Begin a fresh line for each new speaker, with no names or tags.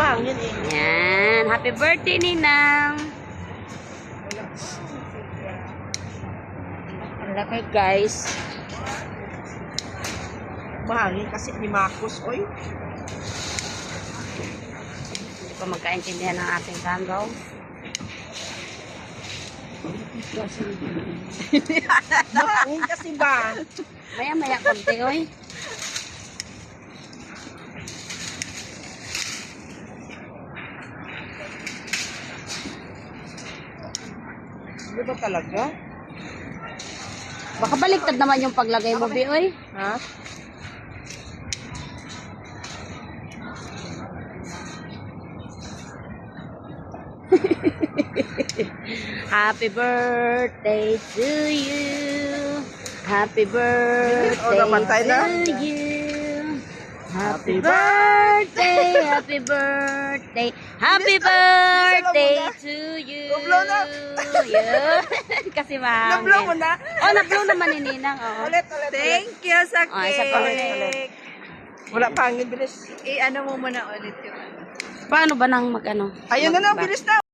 mahangin eh.
Yan. Happy birthday, Ninang. Ang laki, guys.
Mahangin kasi ni Marcos, oy.
Hindi ko magkaintindihan ng ating kangaw.
Mahangin kasi ba?
Maya-maya konti, oy.
Di ba talaga?
Baka baliktad naman yung paglagay mo, Bi, oy.
Ha?
Happy birthday to you. Happy birthday
namatay na.
to you. Happy birthday, happy birthday, happy birthday to you.
Nablow na.
Yun. Kasi mahangin.
Nablow mo na?
Oh, nablow naman ni Ninang. Oh.
Ulit.
Thank you sa
Oh, isa pa ulit.
cake.
Wala pa hangin, bilis.
I-ano mo muna ulit yung ano.
Paano ba nang mag-ano?
Ayun na,
Mag-
bilis na.